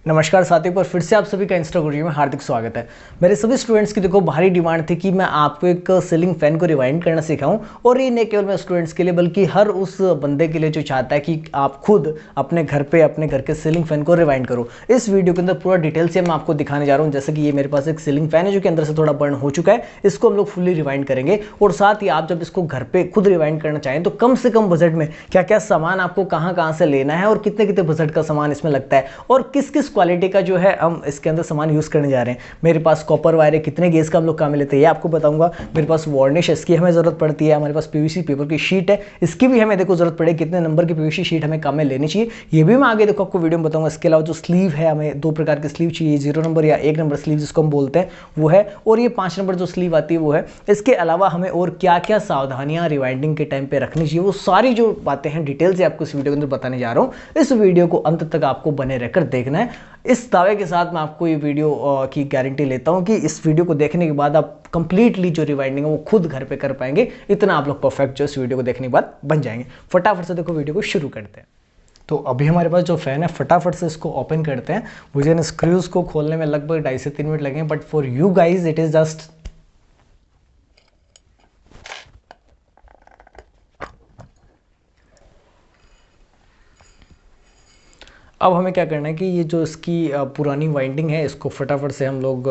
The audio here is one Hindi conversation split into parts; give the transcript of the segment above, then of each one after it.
नमस्कार साथियों, पर फिर से आप सभी का इंस्टा गुरु में हार्दिक स्वागत है। मेरे सभी स्टूडेंट्स की देखो भारी डिमांड थी कि मैं आपको एक सीलिंग फैन को रिवाइंड करना सिखाऊं, और ये नहीं केवल मैं स्टूडेंट्स के लिए बल्कि हर उस बंदे के लिए जो चाहता है कि आप खुद अपने घर पे अपने घर के सीलिंग फैन को रिवाइंड करो। इस वीडियो के अंदर पूरा डिटेल से मैं आपको दिखाने जा रहा हूँ। जैसे कि ये मेरे पास एक सीलिंग फैन है जो कि अंदर से थोड़ा बर्न हो चुका है, इसको हम लोग फुल्ली रिवाइंड करेंगे। और साथ ही आप जब इसको घर पे खुद रिवाइंड करना चाहें तो कम से कम बजट में क्या क्या सामान आपको कहाँ से लेना है और कितने कितने बजट का सामान इसमें लगता है और किस किस क्वालिटी का जो है हम इसके अंदर सामान यूज करने जा रहे हैं। मेरे पास कॉपर वायर है, कितने गेज का हम लोग काम में लेते हैं ये आपको बताऊंगा। मेरे पास वार्निश है, इसकी हमें जरूरत पड़ती है। हमारे पास पीवीसी पेपर की शीट है, इसकी भी हमें देखो जरूरत पड़ेगी। कितने नंबर की पीवीसी शीट हमें काम में लेनी चाहिए ये भी मैं आगे देखो आपको वीडियो में बताऊंगा। इसके अलावा जो स्लीव है, हमें 2 प्रकार की स्लीव चाहिए, 0 नंबर या 1 नंबर स्लीव जिसको हम बोलते हैं वो है, और ये 5 नंबर जो स्लीव आती है वो है। इसके अलावा हमें और क्या क्या सावधानियां रिवाइंडिंग के टाइम पे रखनी चाहिए वो सारी जो बातें हैं डिटेल से आपको इस वीडियो के अंदर बताने जा रहा हूं। इस वीडियो को अंत तक आपको बने रहकर देखना है। इस दावे के साथ मैं आपको ये वीडियो की गारंटी लेता हूं कि इस वीडियो को देखने के बाद आप कंप्लीटली जो रिवाइंडिंग है वो खुद घर पे कर पाएंगे। इतना आप लोग परफेक्ट जो इस वीडियो को देखने के बाद बन जाएंगे। फटाफट से देखो वीडियो को शुरू करते हैं। तो अभी हमारे पास जो फैन है, फटाफट से इसको ओपन करते हैं। मुझे इन स्क्रूज को खोलने में लगभग 2.5 से 3 मिनट लगे, but for you guys it is just अब हमें क्या करना है कि ये जो इसकी पुरानी वाइंडिंग है इसको फटाफट से हम लोग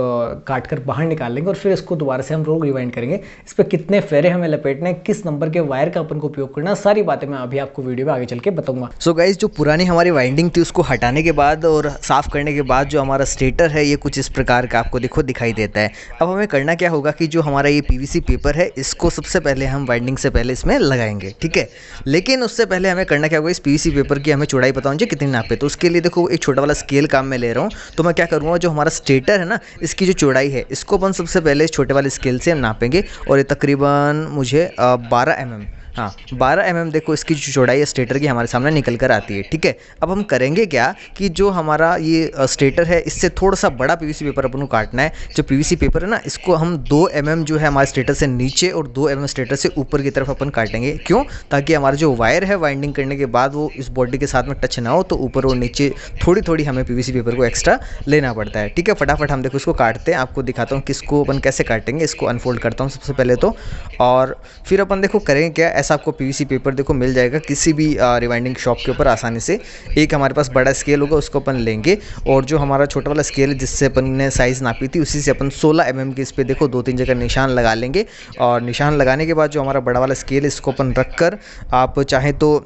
काट कर बाहर निकाल लेंगे और फिर इसको दोबारा से हम लोग रिवाइंड करेंगे। इस पर कितने फेरे हमें लपेटने हैं, किस नंबर के वायर का अपन को उपयोग करना, सारी बातें मैं अभी आपको वीडियो में आगे चल के बताऊंगा। सो गाइज, जो पुरानी हमारी वाइंडिंग थी उसको हटाने के बाद और साफ़ करने के बाद जो हमारा स्टेटर है ये कुछ इस प्रकार का आपको देखो दिखाई देता है। अब हमें करना क्या होगा कि जो हमारा ये पीवीसी पेपर है इसको सबसे पहले हम वाइंडिंग से पहले इसमें लगाएंगे, ठीक है। लेकिन उससे पहले हमें करना क्या होगा, इस पीवीसी पेपर की हमें चौड़ाई पता होनी चाहिए कितनी नापे। तो उसके लिए देखो एक छोटा वाला स्केल काम में ले रहा हूँ। तो मैं क्या करूँगा, जो हमारा स्टेटर है ना इसकी जो चौड़ाई है इसको अपन सबसे पहले इस छोटे वाले स्केल से हम नापेंगे, और ये तकरीबन मुझे 12 mm, हाँ 12 mm देखो इसकी जो चौड़ाई है स्टेटर की हमारे सामने निकल कर आती है, ठीक है। अब हम करेंगे क्या कि जो हमारा ये स्टेटर है इससे थोड़ा सा बड़ा पीवीसी पेपर अपन को काटना है। जो पीवीसी पेपर है ना इसको हम 2 mm जो है हमारे स्टेटर से नीचे और 2 mm स्टेटर से ऊपर की तरफ अपन काटेंगे। क्यों? ताकि हमारा जो वायर है वाइंडिंग करने के बाद वो इस बॉडी के साथ में टच ना हो, तो ऊपर और नीचे थोड़ी थोड़ी हमें पीवीसी पेपर को एक्स्ट्रा लेना पड़ता है, ठीक है। फटाफट हम देखो इसको काटते हैं, आपको दिखाता हूँ किसको अपन कैसे काटेंगे। इसको अनफोल्ड करता हूँ सबसे पहले तो, और फिर अपन देखो करेंगे क्या, ऐसा आपको पीवीसी पेपर देखो मिल जाएगा किसी भी रिवाइंडिंग शॉप के ऊपर आसानी से। एक हमारे पास बड़ा स्केल होगा उसको अपन लेंगे, और जो हमारा छोटा वाला स्केल है जिससे अपन ने साइज़ नापी थी उसी से अपन 16 mm के इस पर देखो 2-3 जगह निशान लगा लेंगे। और निशान लगाने के बाद जो हमारा बड़ा वाला स्केल है इसको अपन रख कर, आप चाहें तो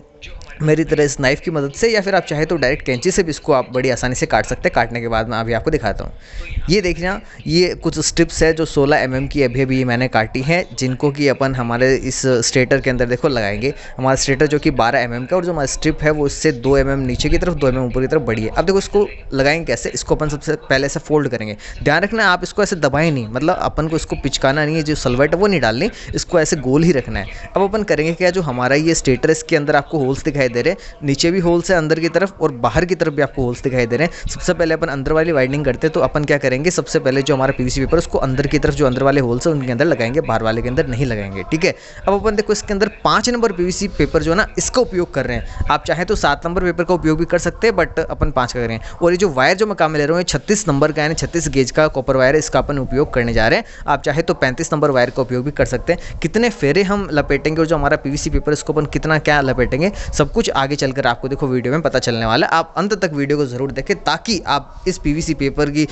मेरी तरह इस नाइफ़ की मदद से या फिर आप चाहे तो डायरेक्ट कैंची से भी इसको आप बड़ी आसानी से काट सकते हैं। काटने के बाद मैं अभी आपको दिखाता हूँ। ये देखना, ये कुछ स्ट्रिप्स है जो 16 mm की अभी मैंने काटी हैं, जिनको कि अपन हमारे इस स्टेटर के अंदर देखो लगाएंगे। हमारा स्टेटर जो कि 12 mm का, और जो हमारा स्ट्रिप है वो इससे 2 mm नीचे की तरफ 2 mm ऊपर की तरफ बड़ी है। अब देखो इसको लगाएंगे कैसे, इसको अपन सबसे पहले ऐसे फोल्ड करेंगे। ध्यान रखना आप इसको ऐसे दबाएं नहीं, मतलब अपन को इसको पिचकाना नहीं है, जो सलवट है वो नहीं डालनी, इसको ऐसे गोल ही रखना है। अब अपन करेंगे क्या, जो हमारा ये स्टेटर इसके अंदर आपको होल्स दिखाई दे रहे हैं, नीचे भी होल्स है अंदर की तरफ और बाहर की तरफ भी आपको होल्स दिखाई दे रहे हैं। सबसे पहले अपन अंदर वाली वाइंडिंग करते हैं, तो अपन क्या करेंगे, सबसे पहले जो हमारा पीवीसी पेपर उसको अंदर की तरफ जो अंदर वाले होल्स है उनके अंदर लगाएंगे, बाहर वाले के अंदर नहीं लगाएंगे, ठीक है। अब अपन देखो इसके अंदर 5 नंबर पीवीसी पेपर जो है ना इसका उपयोग कर रहे हैं। आप चाहे तो 7 नंबर पेपर का उपयोग भी कर सकते हैं, बट अपन 5 का करें। और ये जो वायर जो मैं काम में ले रहा हूँ 36 नंबर का, यानी 36 गेज का कॉपर वायर है, इसका अपन उपयोग करने जा रहे हैं। आप चाहे तो 35 नंबर वायर का उपयोग भी कर सकते हैं। कितने फेरे हम लपेटेंगे और जो हमारा पीवीसी पेपर इसको अपन कितना क्या लपेटेंगे, सब कुछ आगे चलकर आपको देखो वीडियो में पता चलने वाला है। आप अंत तक वीडियो को जरूर देखें ताकि आप इस पीवीसी पेपर की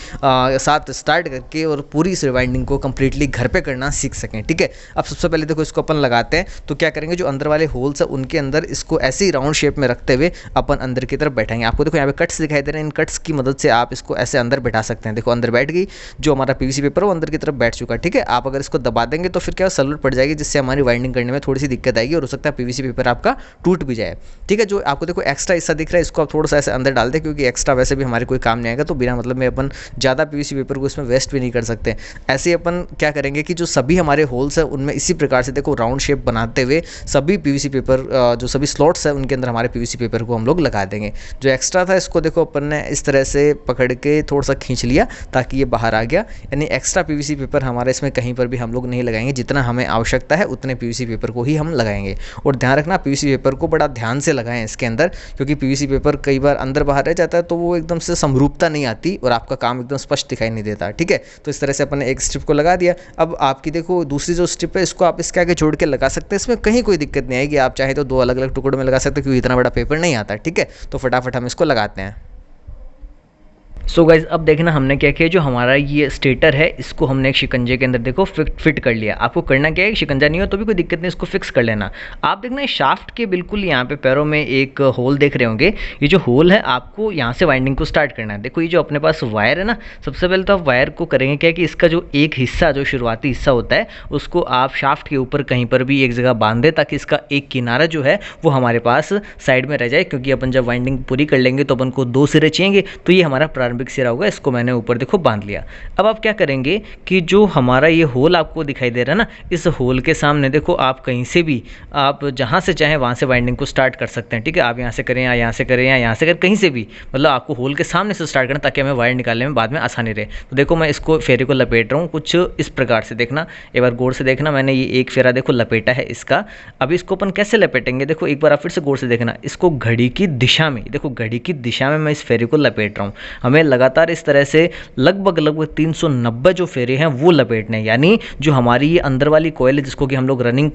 साथ स्टार्ट करके और पूरी इस रिवाइंडिंग को कंप्लीटली घर पे करना सीख सकें, ठीक है। अब सबसे पहले देखो इसको अपन लगाते हैं, तो क्या करेंगे, जो अंदर वाले होल्स है उनके अंदर इसको ऐसे ही राउंड शेप में रखते हुए अपन अंदर की तरफ बैठाएंगे। आपको देखो यहाँ पे कट्स दिखाई दे रहे हैं, इन कट्स की मदद से आप इसको ऐसे अंदर बैठा सकते हैं। देखो अंदर बैठ गई, जो हमारा पीवीसी पेपर है वो अंदर की तरफ बैठ चुका है, ठीक है। आप अगर इसको दबा देंगे तो फिर क्या सलवट पड़ जाएगी, जिससे हमारी वाइंडिंग करने में थोड़ी सी दिक्कत आएगी और हो सकता है पीवीसी पेपर आपका टूट भी जाए, ठीक है। जो आपको देखो एक्स्ट्रा हिस्सा दिख रहा है इसको आप थोड़ा सा ऐसे अंदर डाल दें, क्योंकि एक्स्ट्रा वैसे भी हमारे कोई काम नहीं आएगा, तो बिना मतलब में अपन ज़्यादा पीवीसी पेपर को इसमें वेस्ट भी नहीं कर सकते। ऐसे अपन क्या करेंगे कि जो सभी हमारे होल्स है उनमें इसी प्रकार से देखो राउंड शेप बनाते हुए सभी पीवीसी पेपर जो सभी स्लॉट्स है उनके अंदर हमारे पीवीसी पेपर को हम लोग लगा देंगे। जो एक्स्ट्रा था इसको देखो अपन ने इस तरह से पकड़ के थोड़ा सा खींच लिया ताकि ये बाहर आ गया, यानी एक्स्ट्रा पीवीसी पेपर हमारे इसमें कहीं पर भी हम लोग नहीं लगाएंगे। जितना हमें आवश्यकता है उतने पीवीसी पेपर को ही हम लगाएंगे। और ध्यान रखना पीवीसी पेपर को बड़ा ध्यान से लगाएं इसके अंदर, क्योंकि पीवीसी पेपर कई बार अंदर बाहर रह जाता है तो वो एकदम से समरूपता नहीं आती और आपका काम एकदम स्पष्ट दिखाई नहीं देता। ठीक है, तो इस तरह से अपन ने एक स्ट्रिप को लगा दिया। अब आपकी देखो दूसरी जो स्ट्रिप है इसको आप इसके आगे जोड़ के लगा सकते हैं, इसमें कहीं कोई दिक्कत नहीं आएगी। आप चाहे तो 2 अलग अलग टुकड़ों में लगा सकते हो क्योंकि इतना बड़ा पेपर नहीं आता। ठीक है, तो फटाफट हम इसको लगाते हैं। सो गाइज अब देखना हमने क्या किया, जो हमारा ये स्टेटर है इसको हमने एक शिकंजे के अंदर देखो फिट कर लिया। आपको करना क्या है, शिकंजा नहीं हो तो भी कोई दिक्कत नहीं, इसको फिक्स कर लेना। आप देखना इस शाफ्ट के बिल्कुल यहाँ पे पैरों में एक होल देख रहे होंगे, ये जो होल है आपको यहाँ से वाइंडिंग को स्टार्ट करना है। देखो ये जो अपने पास वायर है ना, सबसे पहले तो आप वायर को करेंगे क्या कि इसका जो एक हिस्सा जो शुरुआती हिस्सा होता है उसको आप शाफ्ट के ऊपर कहीं पर भी एक जगह बांध दें ताकि इसका एक किनारा जो है वो हमारे पास साइड में रह जाए, क्योंकि अपन जब वाइंडिंग पूरी कर लेंगे तो अपन को 2 सिरे चाहिए। तो ये हमारा प्रारंभिक सिरा होगा, इसको मैंने ऊपर देखो बांध लिया। अब आप क्या करेंगे कि जो हमारा ये होल आपको दिखाई दे रहा है ना, इस होल के सामने देखो आप कहीं से भी आप जहाँ से चाहें वहाँ से वाइंडिंग को स्टार्ट कर सकते हैं। ठीक है, आप यहाँ से करें या यहाँ से करें या यहाँ से करें, कहीं से भी, मतलब आपको होल के सामने से स्टार्ट करना ताकि हमें वायर निकालने में बाद में आसानी रहे। तो देखो मैं इसको फेरे को लपेट रहा हूँ कुछ इस प्रकार से, देखना एक बार गौर से देखना, मैंने ये एक फेरा देखो लपेटा है इसका। अब इसको अपन कैसे लपेटेंगे, देखो एक बार आप फिर से गौर से देखना, इसको घड़ी की दिशा में, देखो घड़ी की दिशा में मैं इस फेरे को लपेट रहा हूँ। हमें लगातार इस तरह से लगभग 390 जो फेरे हैं वो लपेटने हैं, यानी जो हमारी ये अंदर वाली कॉइल है जिसको कि हम लोग रनिंग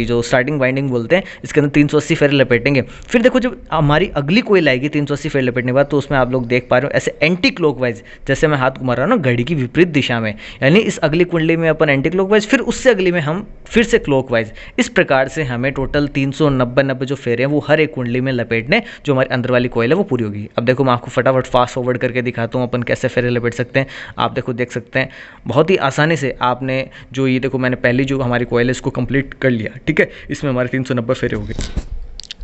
जो स्टार्टिंग वाइंडिंग बोलते हैं, इसके अंदर 380 फेरे लपेटेंगे। फिर देखो जब हमारी अगली कॉइल आएगी 380 फेरे लपेटने के बाद, तो उसमें आप लोग देख पा रहे हो ऐसे एंटी क्लॉकवाइज, जैसे मैं हाथ घुमा रहा हूँ ना घड़ी की विपरीत दिशा में, यानी इस अगली कुंडली में अपन एंटी क्लॉकवाइज, फिर उससे अगली में हम फिर से क्लॉकवाइज। इस प्रकार से हमें टोटल 390 जो फेरे हैं वो हर एक कुंडली में लपेटने, जो हमारी अंदर वाली कॉइल है वो पूरी होगी। अब देखो मैं आपको फटाफट फास्ट फॉरवर्ड करके दिखाता हूँ अपन कैसे फेरे लपेट सकते हैं। आप देखो देख सकते हैं बहुत ही आसानी से आपने जो ये देखो मैंने पहली जो हमारी कॉइल है इसको कंप्लीट कर लिया। ठीक है, इसमें हमारे 390 फेरे हो गए।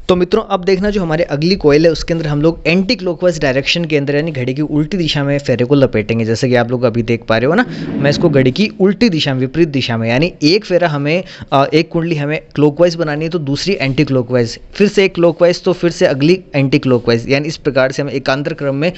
तो मित्रों अब देखना जो हमारे अगली कॉइल है उसके अंदर हम लोग एंटी क्लॉकवाइज डायरेक्शन के अंदर यानी घड़ी की उल्टी दिशा में फेरे को लपेटेंगे। जैसे कि आप लोग अभी देख पा रहे हो ना, मैं इसको घड़ी की उल्टी दिशा में, विपरीत दिशा में, यानी एक फेरा हमें एक कुंडली हमें क्लॉकवाइज बनानी है तो दूसरी एंटी क्लॉकवाइज, फिर से एक क्लॉकवाइज तो फिर से अगली एंटी क्लॉकवाइज, यानी इस प्रकार से हमें एकांतर क्रम में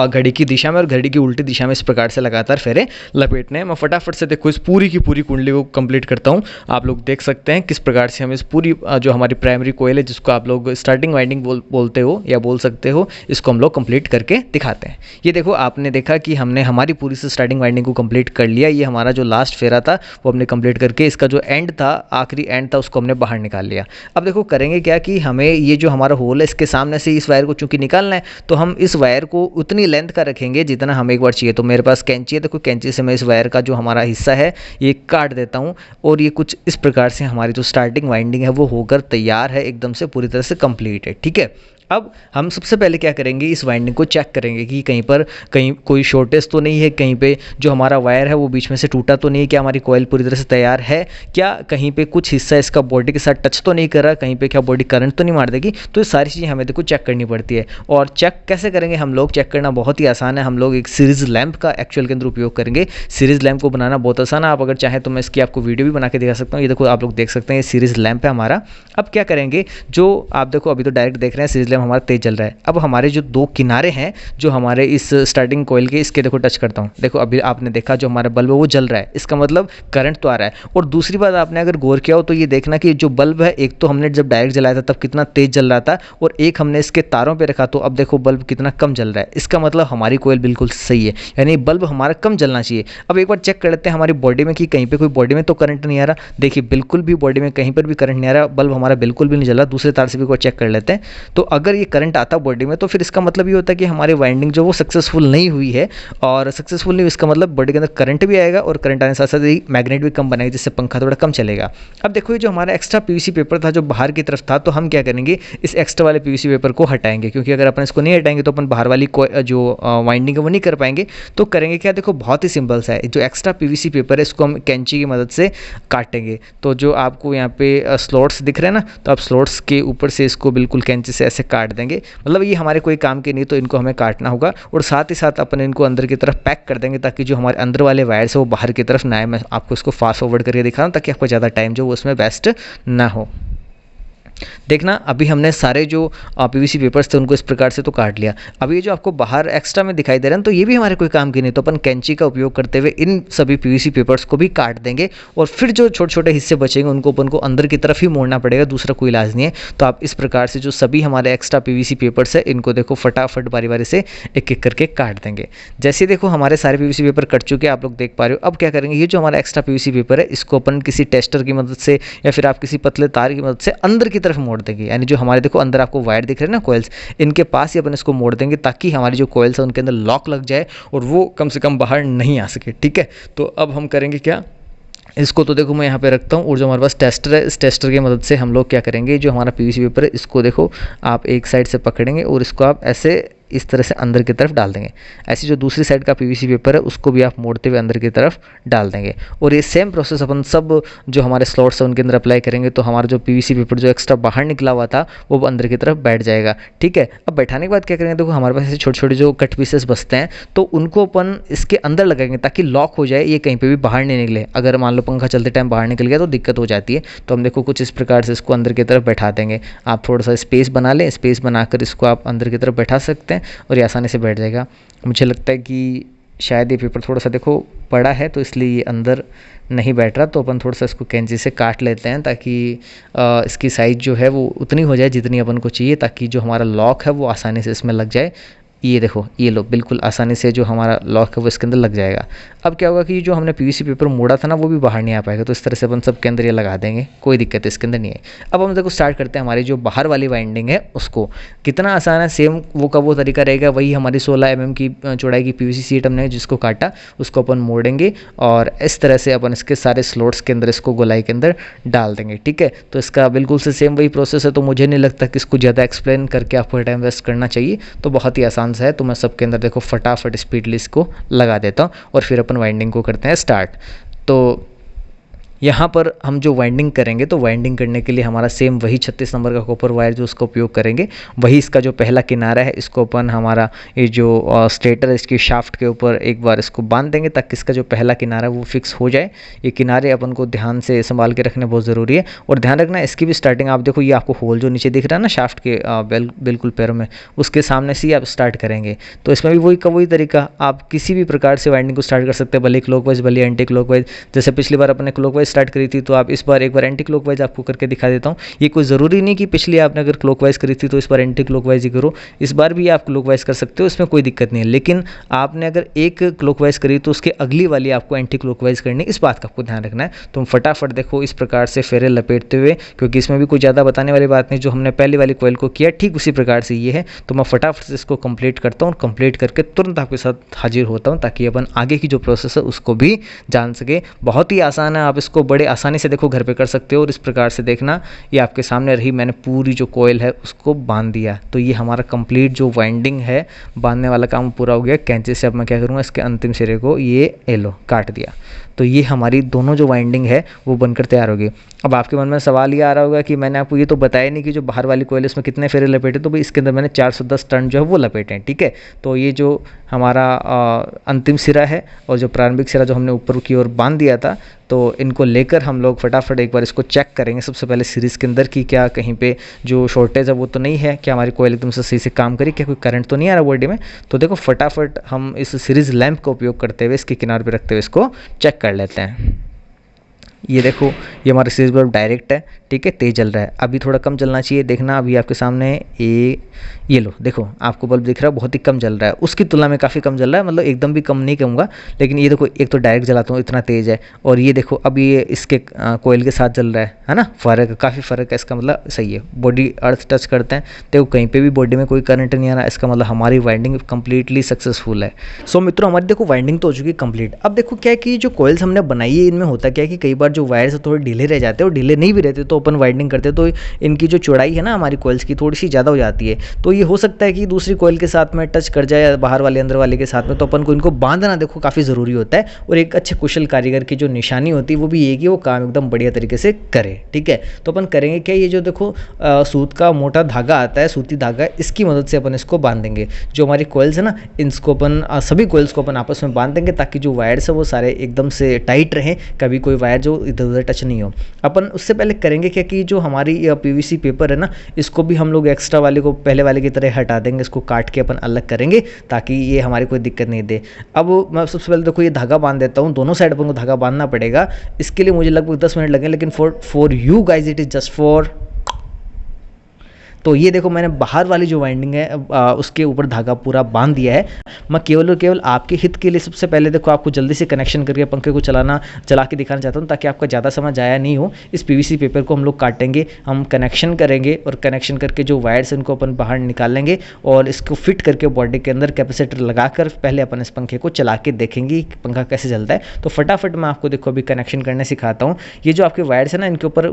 घड़ी की दिशा में और घड़ी की उल्टी दिशा में इस प्रकार से लगातार फेरे लपेटने हैं। मैं फटाफट से देखो इस पूरी की पूरी कुंडली को कंप्लीट करता हूँ। आप लोग देख सकते हैं किस प्रकार से हम इस पूरी जो हमारी प्राइमरी कॉइल है जिसको आप लोग स्टार्टिंग वाइंडिंग बोलते हो या बोल सकते हो, इसको हम लोग कंप्लीट करके दिखाते हैं। ये देखो आपने देखा कि हमने हमारी पूरी से स्टार्टिंग वाइंडिंग को कंप्लीट कर लिया। ये हमारा जो लास्ट फेरा था वो हमने कंप्लीट करके इसका जो एंड था, आखिरी एंड था, उसको हमने बाहर निकाल लिया। अब देखो करेंगे क्या कि हमें ये जो हमारा होल है इसके सामने से इस वायर को चूंकि निकालना है तो हम इस वायर को उतनी लेंथ का रखेंगे जितना हमें एक बार चाहिए। तो मेरे पास कैंची है, देखो कैंची से मैं इस वायर का जो हमारा हिस्सा है ये काट देता हूँ और ये कुछ इस प्रकार से हमारी जो स्टार्टिंग वाइंडिंग है वो होकर तैयार है, एकदम से पूरी तरह से कंप्लीट है। ठीक है, अब हम सबसे पहले क्या करेंगे, इस वाइंडिंग को चेक करेंगे कि कहीं कोई शॉर्टेज तो नहीं है, कहीं पे जो हमारा वायर है वो बीच में से टूटा तो नहीं है, क्या हमारी कॉइल पूरी तरह से तैयार है, क्या कहीं पे कुछ हिस्सा इसका बॉडी के साथ टच तो नहीं कर रहा, कहीं पे क्या बॉडी करंट तो नहीं मार देगी। तो ये सारी चीज़ें हमें देखो चेक करनी पड़ती है। और चेक कैसे करेंगे हम लोग, चेक करना बहुत ही आसान है। हम लोग एक सीरीज लैंप का एक्चुअल के अंदर उपयोग करेंगे। सीरीज लैंप को बनाना बहुत आसान है, आप अगर चाहें तो मैं इसकी आपको वीडियो भी बना के दिखा सकता हूँ। ये देखो आप लोग देख सकते हैं ये सीरीज लैंप है हमारा। अब क्या करेंगे, जो आप देखो अभी तो डायरेक्ट देख रहे हैं सीरीज लैंप हमारा तेज चल रहा है। अब हमारे जो 2 किनारे हैं जो हमारे इस स्टार्टिंग कॉइल के, इसके देखो टच करता हूँ, देखो अभी आपने देखा जो हमारा बल्ब है वो जल रहा है, इसका मतलब करंट तो आ रहा है। और दूसरी बात आपने अगर गौर किया हो तो ये देखना कि जो बल्ब है, एक तो हमने जब डायरेक्ट जलाया था तब कितना तेज जल रहा था और एक हमने इसके तारों पे रखा तो अब देखो बल्ब कितना कम जल रहा है। इसका मतलब हमारी कॉइल बिल्कुल सही है, यानी बल्ब हमारा कम जलना चाहिए। अब एक बार चेक कर लेते हैं हमारी बॉडी में कि कहीं पे कोई बॉडी में तो करंट नहीं आ रहा। देखिए बिल्कुल भी बॉडी में कहीं पर भी करंट नहीं आ रहा, बल्ब हमारा बिल्कुल भी नहीं जल रहा। दूसरे तार से भी कोई चेक कर लेते हैं, तो अगर ये करंट आता बॉडी में तो फिर इसका मतलब ये होता है कि हमारी वाइंडिंग जो वो सक्सेसफुल नहीं हुई है। और सक्सेसफुल नहीं, इसका मतलब बॉडी के अंदर करंट भी आएगा और करंट आने के साथ साथ मैग्नेट भी कम बनेगा, जिससे पंखा थोड़ा कम चलेगा। अब देखो ये जो हमारा एक्स्ट्रा पीवीसी पेपर था जो बाहर की तरफ था, तो हम क्या करेंगे, इस एक्स्ट्रा वाले पीवीसी पेपर को हटाएंगे, क्योंकि अगर अपन इसको नहीं हटाएंगे तो अपन बाहर वाली जो वाइंडिंग है वो नहीं कर पाएंगे। तो करेंगे क्या, देखो बहुत ही सिंपल सा है, जो एक्स्ट्रा पीवीसी पेपर है इसको हम कैंची की मदद से काटेंगे। तो जो आपको यहाँ पे स्लॉट्स दिख रहे हैं ना, तो आप स्लॉट्स के ऊपर से इसको बिल्कुल कैंची से ऐसे काट देंगे। मतलब ये हमारे कोई काम के नहीं, तो इनको हमें काटना होगा और साथ ही साथ अपन इनको अंदर की तरफ पैक कर देंगे ताकि जो हमारे अंदर वाले वायर्स है वो बाहर की तरफ ना आए। मैं आपको इसको फास्ट फॉरवर्ड करके दिखा रहा हूँ ताकि आपको ज़्यादा टाइम जो उसमें वेस्ट ना हो। देखना अभी हमने सारे जो पीवीसी पेपर्स थे उनको इस प्रकार से तो काट लिया। अब ये जो आपको बाहर एक्स्ट्रा में दिखाई दे रहे हैं तो ये भी हमारे कोई काम की नहीं, तो अपन कैंची का उपयोग करते हुए इन सभी पीवीसी पेपर्स को भी काट देंगे और फिर जो छोटे छोटे हिस्से बचेंगे उनको अपन को अंदर की तरफ ही मोड़ना पड़ेगा, दूसरा कोई इलाज नहीं है। तो आप इस प्रकार से जो सभी हमारे एक्स्ट्रा पीवीसी पेपर्स है इनको देखो फटाफट बारी बारी से एक एक करके काट देंगे। जैसे देखो हमारे सारे पीवीसी पेपर कट चुके हैं, आप लोग देख पा रहे हो। अब क्या करेंगे, ये जो हमारा एक्स्ट्रा पीवीसी पेपर है इसको अपन किसी टेस्टर की मदद से या फिर आप किसी पतले तार की मदद से अंदर की तरफ मोड़ देंगे। यानी जो हमारे देखो अंदर आपको वायर दिख रहे हैं ना, कॉइल्स, इनके पास ही अपन इसको मोड़ देंगे ताकि हमारी जो कॉइल्स है उनके अंदर लॉक लग जाए और वो कम से कम बाहर नहीं आ सके। ठीक है, तो अब हम करेंगे क्या, इसको तो देखो मैं यहाँ पे रखता हूँ और जो हमारे पास टेस्टर है इस टेस्टर की मदद से हम लोग क्या करेंगे, जो हमारा पीवीसी पेपर है इसको देखो आप एक साइड से पकड़ेंगे और इसको आप ऐसे इस तरह से अंदर की तरफ डाल देंगे। ऐसी जो दूसरी साइड का पीवीसी पेपर है उसको भी आप मोड़ते हुए अंदर की तरफ डाल देंगे और ये सेम प्रोसेस अपन सब जो हमारे स्लॉट्स हैं उनके अंदर अप्लाई करेंगे। तो हमारा जो पीवीसी पेपर जो एक्स्ट्रा बाहर निकला हुआ था वो अंदर की तरफ बैठ जाएगा। ठीक है, अब बैठाने के बाद क्या करेंगे, देखो हमारे पास ऐसे छोटे छोटे जो कट पीसेस बचते हैं तो उनको अपन इसके अंदर लगाएंगे ताकि लॉक हो जाए, ये कहीं पर भी बाहर नहीं निकले। अगर मान लो पंखा चलते टाइम बाहर निकल गया तो दिक्कत हो जाती है। तो हम देखो कुछ इस प्रकार से इसको अंदर की तरफ बैठा देंगे। आप थोड़ा सा स्पेस बना लें, स्पेस बनाकर इसको आप अंदर की तरफ बैठा सकते हैं और ये आसानी से बैठ जाएगा। मुझे लगता है कि शायद ये पेपर थोड़ा सा देखो बड़ा है तो इसलिए ये अंदर नहीं बैठ रहा, तो अपन थोड़ा सा इसको कैंची से काट लेते हैं ताकि इसकी साइज़ जो है वो उतनी हो जाए जितनी अपन को चाहिए, ताकि जो हमारा लॉक है वो आसानी से इसमें लग जाए। ये देखो, ये लो, बिल्कुल आसानी से जो हमारा लॉक है वो इसके अंदर लग जाएगा। अब क्या होगा कि जो हमने पीवीसी पेपर मोड़ा था ना वो भी बाहर नहीं आ पाएगा, तो इस तरह से अपन सब के अंदर ये लगा देंगे, कोई दिक्कत इसके अंदर नहीं है। अब हम देखो स्टार्ट करते हैं हमारी जो बाहर वाली वाइंडिंग है उसको। कितना आसान है, सेम वो का वो तरीका रहेगा, वही हमारी 16 mm की चौड़ाई की पीवीसी शीट हमने जिसको काटा उसको अपन मोड़ेंगे और इस तरह से अपन इसके सारे स्लॉट्स के अंदर इसको गोलाई के अंदर डाल देंगे। ठीक है, तो इसका बिल्कुल से सेम वही प्रोसेस है, तो मुझे नहीं लगता कि इसको ज़्यादा एक्सप्लेन करके आपको टाइम वेस्ट करना चाहिए, तो बहुत ही आसान सा है। तो मैं सबके अंदर देखो फटाफट स्पीडली इसको लगा देता हूँ और फिर अपन वाइंडिंग को करते हैं स्टार्ट। तो यहाँ पर हम जो वाइंडिंग करेंगे तो वाइंडिंग करने के लिए हमारा सेम वही 36 नंबर का कॉपर वायर जो उसका उपयोग करेंगे, वही इसका जो पहला किनारा है इसको अपन हमारा ये जो स्टेटर है इसकी शाफ्ट के ऊपर एक बार इसको बांध देंगे ताकि इसका जो पहला किनारा है वो फिक्स हो जाए। ये किनारे अपन को ध्यान से संभाल के रखने बहुत ज़रूरी है और ध्यान रखना इसकी भी स्टार्टिंग आप देखो, ये आपको होल जो नीचे दिख रहा है ना शाफ्ट के बिल्कुल पैरों में, उसके सामने से ही आप स्टार्ट करेंगे। तो इसमें भी वही तरीका, आप किसी भी प्रकार से वाइंडिंग को स्टार्ट कर सकते हैं, भले क्लॉकवाइज भले एंटी क्लॉकवाइज। जैसे पिछली बार अपने क्लॉकवाइज स्टार्ट करी थी तो आप इस बार एक बार एंटी क्लॉकवाइज आपको करके दिखा देता हूँ। ये कोई ज़रूरी नहीं कि पिछली आपने अगर क्लॉकवाइज करी थी तो इस बार एंटी क्लॉकवाइज ही करो, इस बार भी आप क्लॉकवाइज कर सकते हो, इसमें कोई दिक्कत नहीं है। लेकिन आपने अगर एक क्लॉकवाइज करी तो उसके अगली वाली आपको एंटी क्लॉकवाइज करनी, इस बात का आपको ध्यान रखना है। तो हम फटाफट देखो इस प्रकार से फेरे लपेटते हुए, क्योंकि इसमें भी कोई ज़्यादा बताने वाली बात नहीं, जो हमने पहली वाली कॉइल को किया ठीक उसी प्रकार से ये है। तो मैं फटाफट से इसको कंप्लीट करता हूँ और कंप्लीट करके तुरंत आपके साथ हाजिर होता हूँ ताकि अपन आगे की जो प्रोसेस है उसको भी जान सके। बहुत ही आसान है, आप इसको बड़े आसानी से देखो घर पे कर सकते हो। और इस प्रकार से देखना ये आपके सामने रही, मैंने पूरी जो कॉइल है उसको बांध दिया। तो ये हमारा कंप्लीट जो वाइंडिंग है बांधने वाला काम पूरा हो गया। कैंची से अब मैं क्या करूँगा, इसके अंतिम सिरे को ये एलो काट दिया। तो ये हमारी दोनों जो वाइंडिंग है वो बनकर तैयार होगी। अब आपके मन में सवाल ये आ रहा होगा कि मैंने आपको ये तो बताया नहीं कि जो बाहर वाली कोयल इसमें कितने फेरे लपेटे, तो भाई इसके अंदर मैंने 410 टर्न जो है वो लपेटे हैं। ठीक है, तो ये जो हमारा अंतिम सिरा है और जो प्रारंभिक सिरा जो हमने ऊपर की ओर बांध दिया था, तो इनको लेकर हम लोग फटाफट एक बार इसको चेक करेंगे सबसे पहले सीरीज़ के अंदर कि क्या कहीं पे जो शॉर्टेज है वो तो नहीं है, क्या हमारी कोयल एकदम से सही से काम करी, क्या कोई करंट तो नहीं आ रहा बॉडी में। तो देखो फटाफट हम इस सीरीज़ लैंप का उपयोग करते हुए इसके किनारे पे रखते हुए इसको चेक कर लेते हैं। ये देखो ये हमारा सीरीज बल्ब डायरेक्ट है, ठीक है, तेज जल रहा है। अभी थोड़ा कम जलना चाहिए, देखना अभी आपके सामने ये लो, देखो आपको बल्ब दिख रहा है बहुत ही कम जल रहा है, उसकी तुलना में काफ़ी कम जल रहा है, मतलब एकदम भी कम नहीं कहूँगा। लेकिन ये देखो एक तो डायरेक्ट जलाता हूँ इतना तेज़ है, और ये देखो अभी ये इसके कोयल के साथ जल रहा है ना, फ़र्क काफ़ी फ़र्क है, इसका मतलब सही है। बॉडी अर्थ टच करते हैं देखो कहीं पर भी बॉडी में कोई करंट नहीं आ रहा, इसका मतलब हमारी वाइंडिंग कम्प्लीटली सक्सेसफुल है। सो मित्रों हमारी देखो वाइंडिंग तो हो चुकी है कंप्लीट। अब देखो क्या है कि जो कोयल्स हमने बनाई है इनमें होता क्या है कि कई बार जो वायर्स थोड़े ढीले रह जाते हैं, और ढीले नहीं भी रहते तो अपन वाइंडिंग करते तो इनकी जो चौड़ाई है ना हमारी कोयल्स की थोड़ी सी ज़्यादा हो जाती है। तो ये हो सकता है कि दूसरी कोयल के साथ में टच कर जाए या बाहर वाले अंदर वाले के साथ में, तो अपन को इनको बांधना देखो काफ़ी ज़रूरी होता है। और एक अच्छे कुशल कारीगर की जो निशानी होती है वो भी ये कि वो काम एकदम बढ़िया तरीके से करे। ठीक है, तो अपन करेंगे क्या, ये जो देखो सूत का मोटा धागा आता है, सूती धागा, इसकी मदद से अपन इसको बांधेंगे। जो हमारी कोयल्स है ना इनको अपन सभी कोयल्स को अपन आपस में बांध देंगे ताकि जो वायर्स है वो सारे एकदम से टाइट रहें, कभी कोई वायर जो इधर उधर टच नहीं हो। अपन उससे पहले करेंगे क्या कि जो हमारी पीवीसी पेपर है ना, इसको भी हम लोग एक्स्ट्रा वाले को पहले वाले की तरह हटा देंगे, इसको काट के अपन अलग करेंगे ताकि ये हमारी कोई दिक्कत नहीं दे। अब मैं सबसे पहले देखो ये धागा बांध देता हूँ, दोनों साइड अपन को धागा बांधना पड़ेगा। इसके लिए मुझे लगभग 10 मिनट लगे, लेकिन for you guys it is just for. तो ये देखो मैंने बाहर वाली जो वाइंडिंग है उसके ऊपर धागा पूरा बांध दिया है। मैं केवल और केवल आपके हित के लिए सबसे पहले देखो आपको जल्दी से कनेक्शन करके पंखे को चला के दिखाना चाहता हूँ, ताकि आपका ज़्यादा समय जाया नहीं हो। इस पीवीसी पेपर को हम लोग काटेंगे, हम कनेक्शन करेंगे और कनेक्शन करके जो वायर्स हैं उनको अपन बाहर निकाल लेंगे और इसको फिट करके बॉडी के अंदर कैपेसिटर लगाकर पहले अपन इस पंखे को चला के देखेंगे कि पंखा कैसे चलता है। तो फटाफट मैं आपको देखो अभी कनेक्शन करने सिखाता हूँ। ये जो आपके वायर्स है ना, इनके ऊपर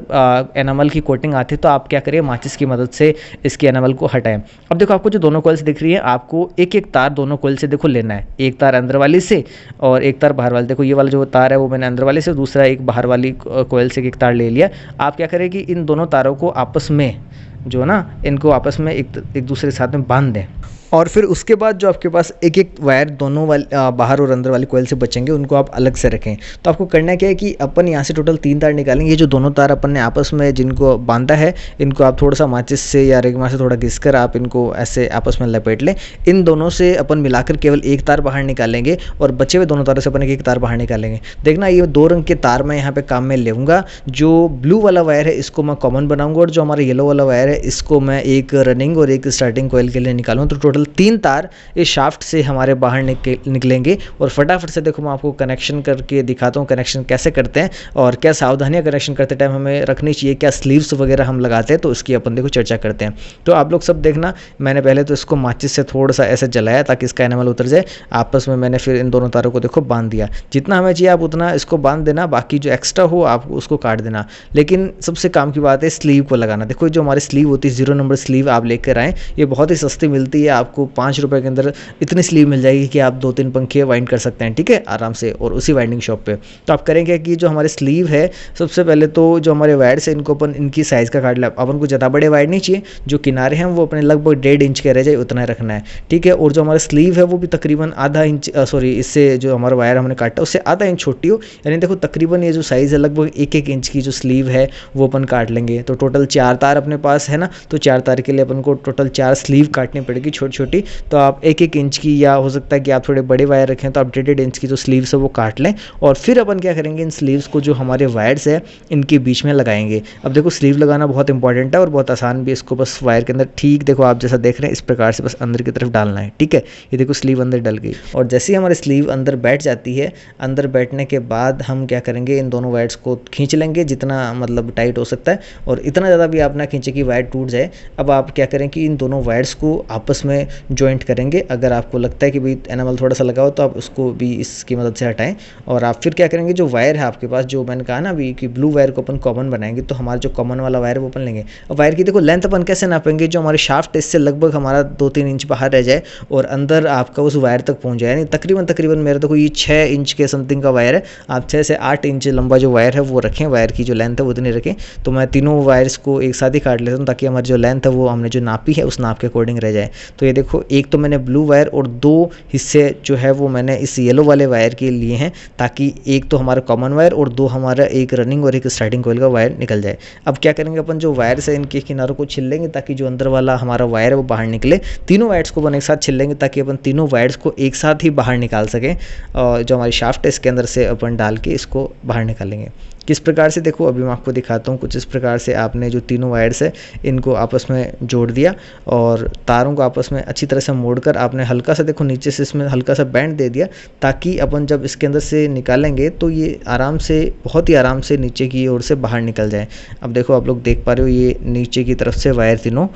एनामल की कोटिंग आती है, तो आप क्या करिए माचिस की मदद से इसकी एनामल को हटाएं। अब देखो आपको जो दोनों कॉइल्स दिख रही है, आपको एक एक तार दोनों कॉइल से देखो लेना है, एक तार अंदर वाली से और एक तार बाहर वाली। देखो ये वाला जो तार है वो मैंने अंदर वाले से, दूसरा एक बाहर वाली कॉइल से एक तार ले लिया। आप क्या करें कि इन दोनों तारों को आपस में जो है ना, इनको आपस में एक दूसरे के साथ में बांध दें और फिर उसके बाद जो आपके पास एक एक वायर दोनों वाली बाहर और अंदर वाली कोयल से बचेंगे, उनको आप अलग से रखें। तो आपको करना क्या है कि अपन यहाँ से टोटल 3 तार निकालेंगे। ये जो दोनों तार अपन ने आपस में जिनको बांधा है, इनको आप थोड़ा सा माचिस से या रेगमा से थोड़ा घिसकर आप इनको ऐसे आपस में लपेट लें। इन दोनों से अपन मिलाकर केवल एक तार बाहर निकालेंगे और बचे हुए दोनों तारों से अपन एक तार बाहर निकालेंगे। देखना ये 2 रंग के तार मैं यहाँ पे काम में लेऊंगा। जो ब्लू वाला वायर है इसको मैं कॉमन बनाऊंगा और जो हमारा येलो वाला वायर है इसको मैं एक रनिंग और एक स्टार्टिंग कोयल के लिए निकालूँ। तो टोटल 3 तार इस शाफ्ट से हमारे बाहर निकलेंगे। और फटाफट से देखो मैं आपको कनेक्शन करके दिखाता हूँ कनेक्शन कैसे करते हैं और क्या सावधानियां कनेक्शन करते टाइम हमें रखनी चाहिए, क्या स्लीव्स वगैरह हम लगाते हैं, तो इसकी अपन देखो चर्चा करते हैं। तो आप लोग सब देखना, मैंने पहले तो इसको माचिस से थोड़ा सा ऐसे जलाया ताकि इसका एनामल उतर जाए। आपस में मैंने फिर इन दोनों तारों को देखो बांध दिया। जितना हमें चाहिए आप उतना इसको बांध देना, बाकी जो एक्स्ट्रा हो आप उसको काट देना। लेकिन सबसे काम की बात है स्लीव को लगाना। देखो जो हमारी स्लीव होती है 0 नंबर स्लीव आप लेकर आएँ, ये बहुत ही सस्ती मिलती है, आपको 5 रुपये के अंदर इतनी स्लीव मिल जाएगी कि आप 2-3 पंखे वाइंड कर सकते हैं, ठीक है, आराम से, और उसी वाइंडिंग शॉप पे। तो आप करेंगे कि जो हमारे स्लीव है, सबसे पहले तो जो हमारे वायर्स है इनको अपन इनकी साइज़ का काट लें। अपन को ज़्यादा बड़े वायर नहीं चाहिए, जो किनारे हैं वो अपने लगभग 1.5 इंच के रह जाए उतना रखना है, ठीक है। और जो हमारा स्लीव है वो भी तकरीबन आधा इंच इससे जो हमारा वायर हमने काटा उससे आधा इंच छोटी हो, यानी देखो तकरीबन ये जो साइज़ है लगभग 1-1 इंच की जो स्लीव है वो अपन काट लेंगे। तो टोटल 4 तार अपने पास है ना, तो 4 तार के लिए अपन को टोटल 4 स्लीव काटनी पड़ेगी छोटी छोटी। तो आप 1-1 इंच की, या हो सकता है कि आप थोड़े बड़े वायर रखें तो आप 1.5 इंच की जो स्लीव्स है वो काट लें। और फिर अपन क्या करेंगे, इन स्लीव्स को जो हमारे वायर्स है इनके बीच में लगाएंगे। अब देखो स्लीव लगाना बहुत इंपॉर्टेंट है और बहुत आसान भी। इसको बस वायर के अंदर, ठीक देखो आप जैसा देख रहे हैं इस प्रकार से बस अंदर की तरफ डालना है, ठीक है। ये देखो स्लीव अंदर डल गई और जैसे ही हमारी स्लीव अंदर बैठ जाती है, अंदर बैठने के बाद हम क्या करेंगे, इन दोनों वायर्स को खींच लेंगे जितना मतलब टाइट हो सकता है, और इतना ज़्यादा भी आप ना खींचे कि वायर टूट जाए। अब आप क्या करें कि इन दोनों वायर्स को आपस में जॉइंट करेंगे। अगर आपको लगता है कि भाई एनामल थोड़ा सा लगा हो तो आप उसको भी इसकी मदद से हटाएं। और आप फिर क्या करेंगे, जो वायर है आपके पास, जो मैंने कहा ना अभी कि ब्लू वायर को अपन कॉमन बनाएंगे, तो हमारा जो कॉमन वाला वायर है वो अपन लेंगे। और वायर की देखो लेंथ अपन कैसे नापेंगे, जो हमारे शाफ्ट इससे लगभग हमारा 2-3 इंच बाहर रह जाए और अंदर आपका उस वायर तक पहुंच जाए, यानी तकरीबन मेरा देखो ये 6 इंच के समथिंग का वायर है। आप 6 से 8 इंच लंबा जो वायर है वो रखें, वायर की जो लेंथ है वो उतनी रखें। तो मैं तीनों वायर्स को एक साथ ही काट लेता हूँ ताकि हमारी जो लेंथ है वो हमने जो नापी है उस नाप के अकॉर्डिंग रह जाए। तो ये देखो एक तो मैंने ब्लू वायर और 2 हिस्से जो है वो मैंने इस येलो वाले वायर के लिए हैं, ताकि एक तो हमारा कॉमन वायर और 2 हमारा एक रनिंग और एक स्टार्टिंग कोयल का वायर निकल जाए। अब क्या करेंगे, अपन जो वायर्स है इनके किनारों को छिल लेंगे ताकि जो अंदर वाला हमारा वायर है वो बाहर निकले। तीनों वायर्स को अपन एक साथ छिल लेंगे ताकि अपन तीनों वायर्स को एक साथ ही बाहर निकाल सकें, और जो हमारी शाफ्ट है इसके अंदर से अपन डाल के इसको बाहर निकालेंगे। किस प्रकार से, देखो अभी मैं आपको दिखाता हूँ। कुछ इस प्रकार से आपने जो तीनों वायर्स है इनको आपस में जोड़ दिया और तारों को आपस में अच्छी तरह से मोड़कर आपने हल्का सा, देखो नीचे से इसमें हल्का सा बैंड दे दिया, ताकि अपन जब इसके अंदर से निकालेंगे तो ये आराम से, बहुत ही आराम से नीचे की ओर से बाहर निकल जाए। अब देखो आप लोग देख पा रहे हो ये नीचे की तरफ से वायर तीनों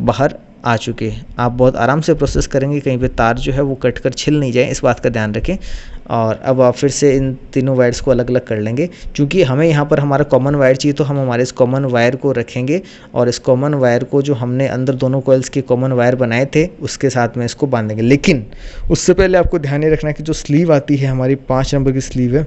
बाहर आ चुके हैं। आप बहुत आराम से प्रोसेस करेंगे, कहीं पे तार जो है वो कट कर छिल नहीं जाए, इस बात का ध्यान रखें। और अब आप फिर से इन तीनों वायर्स को अलग अलग कर लेंगे। क्योंकि हमें यहाँ पर हमारा कॉमन वायर चाहिए, तो हम हमारे इस कॉमन वायर को रखेंगे और इस कॉमन वायर को जो हमने अंदर दोनों कॉइल्स के कॉमन वायर बनाए थे उसके साथ में इसको बांधेंगे। लेकिन उससे पहले आपको ध्यान ये रखना है कि जो स्लीव आती है हमारी 5 नंबर की स्लीव है,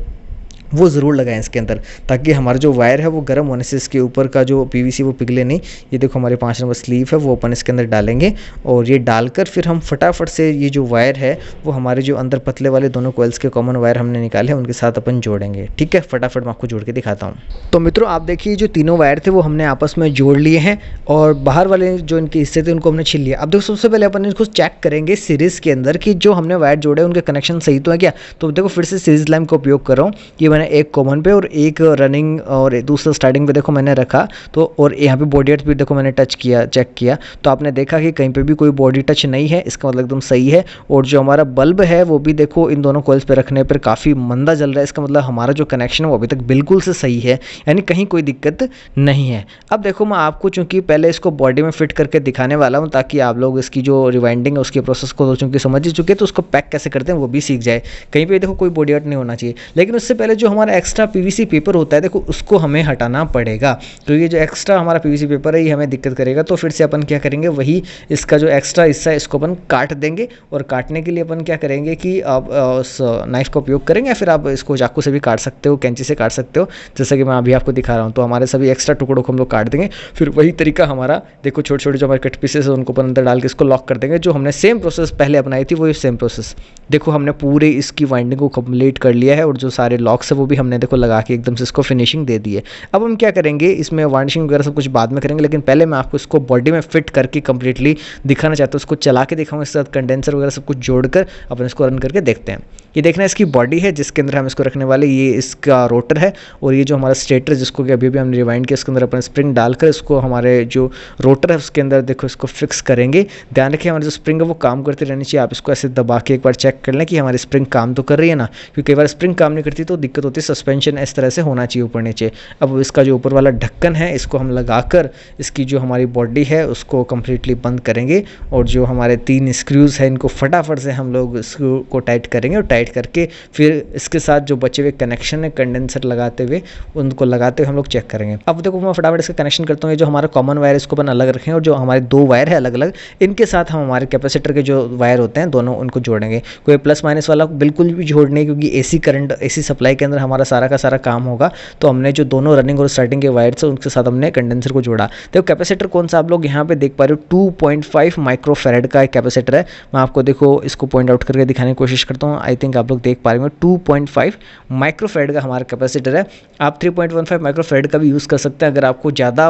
वो ज़रूर लगाएं इसके अंदर, ताकि हमारा जो वायर है वो गर्म होने से इसके ऊपर का जो पीवीसी वो पिघले नहीं। ये देखो हमारे 5 नंबर स्लीव है वो अपन इसके अंदर डालेंगे और ये डालकर फिर हम फटाफट से ये जो वायर है वो हमारे जो अंदर पतले वाले दोनों कोयल्स के कॉमन वायर हमने निकाले उनके साथ अपन जोड़ेंगे। ठीक है, फटाफट मैं आपको जोड़ के दिखाता हूँ। तो मित्रों आप देखिए जो तीनों वायर थे वो हमने आपस में जोड़ लिए हैं और बाहर वाले जो इनके हिस्से थे उनको हमने छील लिया। अब देखो सबसे पहले अपन इसको चेक करेंगे सीरीज़ के अंदर कि जो हमने वायर जोड़े उनके कनेक्शन सही तो है क्या। तो देखो फिर से सीरीज लैम्प का उपयोग कर रहा हूँ। ये मैंने एक कॉमन पे और एक रनिंग और दूसरा स्टार्टिंग पे देखो मैंने रखा। तो और यहाँ पे बॉडी अर्थ भी देखो मैंने टच किया, चेक किया, तो आपने देखा कि कहीं पे भी कोई बॉडी टच नहीं है, इसका मतलब एकदम सही है। और जो हमारा बल्ब है वो भी देखो इन दोनों कॉइल्स पे रखने पर काफ़ी मंदा जल रहा है, इसका मतलब हमारा जो कनेक्शन है वो अभी तक बिल्कुल से सही है, यानी कहीं कोई दिक्कत नहीं है। अब देखो मैं आपको चूंकि पहले इसको बॉडी में फिट करके दिखाने वाला हूँ ताकि आप लोग इसकी जो रिवाइंडिंग है उसके प्रोसेस को चूंकि समझ ही चुके तो उसको पैक कैसे करते हैं वो भी सीख जाए। कहीं पे देखो कोई बॉडी अर्थ नहीं होना चाहिए, लेकिन उससे पहले जो हमारा एक्स्ट्रा पीवीसी पेपर होता है देखो उसको हमें हटाना पड़ेगा। तो ये जो एक्स्ट्रा हमारा पीवीसी पेपर है ये हमें दिक्कत करेगा, तो फिर से अपन क्या करेंगे, वही इसका जो एक्स्ट्रा हिस्सा है इसको अपन काट देंगे। और काटने के लिए अपन क्या करेंगे कि आप उस नाइफ का उपयोग करेंगे या फिर आप इसको चाकू से भी काट सकते हो, कैंची से काट सकते हो, जैसा कि मैं अभी आपको दिखा रहा हूँ। तो हमारे सभी एक्स्ट्रा टुकड़ों को हम लोग काट देंगे। फिर वही तरीका हमारा देखो छोटे छोटे जो हमारे कट पीसेस है उनको अपन अंदर डाल के इसको लॉक कर देंगे। जो हमने सेम प्रोसेस पहले अपनाई थी वही सेम प्रोसेस देखो हमने पूरे इसकी वाइंडिंग को कंप्लीट कर लिया है और जो सारे लॉक्स है वो भी हमने देखो लगा के एकदम से इसको फिनिशिंग दे दी है। अब हम क्या करेंगे, इसमें वार्निशिंग वगैरह सब कुछ बाद में करेंगे, लेकिन पहले मैं आपको इसको बॉडी में फिट करके कंप्लीटली दिखाना चाहता हूँ। इसको चला के दिखाऊंगा, इसके साथ कंडेंसर वगैरह सब कुछ जोड़कर अपन इसको रन करके देखते हैं। ये देखना इसकी बॉडी है जिसके अंदर हम इसको रखने वाले, ये इसका रोटर है और ये जो हमारा स्टेटर जिसको कि अभी भी हमने रिवाइंड किया इसके अंदर अपन स्प्रिंग डालकर इसको हमारे जो रोटर है उसके अंदर देखो इसको फिक्स करेंगे। ध्यान रखिए हमारी जो स्प्रिंग है वो काम करती रहनी चाहिए। आप इसको ऐसे दबा के एक बार चेक कर लें कि हमारी स्प्रिंग काम तो कर रही है ना, क्योंकि कई बार स्प्रिंग काम नहीं करती तो दिक्कत होती है। सस्पेंशन इस तरह से होना चाहिए ऊपर नीचे। अब इसका जो ऊपर वाला ढक्कन है इसको हम लगाकर इसकी जो हमारी बॉडी है उसको कम्प्लीटली बंद करेंगे और जो हमारे 3 स्क्रूज़ हैं इनको फटाफट से हम लोग इसको टाइट करेंगे और टाइट करके फिर इसके साथ जो बचे हुए कनेक्शन है कंडेंसर लगाते हुए उनको लगाते हुए हम लोग चेक करेंगे। अब देखो मैं फटाफट इसका कनेक्शन करता हूँ। जो हमारा कॉमन वायर इसको अपन अलग रखेंगे और जो हमारे 2 वायर है अलग अलग, इनके साथ हम हमारे कैपेसिटर के जो वायर होते हैं दोनों उनको जोड़ेंगे। कोई प्लस माइनस वाला बिल्कुल भी जोड़ने, क्योंकि एसी करंट एसी सप्लाई के अंदर हमारा सारा का सारा काम होगा। तो हमने जो दोनों रनिंग और स्टार्टिंग के वायर से उनके साथ हमने कंडेंसर को जोड़ा। देखो कैपेसिटर कौन सा आप लोग यहाँ पे देख पा रहे हो, 2.5 माइक्रोफेरेड का एक कैपेसिटर है। मैं आपको देखो इसको पॉइंट आउट करके दिखाने की कोशिश करता हूँ। आई थिंक आप लोग देख पा रहे हो 2.5 माइक्रोफेरेड का हमारा कैपेसिटर है। आप 3.15 माइक्रोफेरेड का भी यूज़ कर सकते हैं अगर आपको ज़्यादा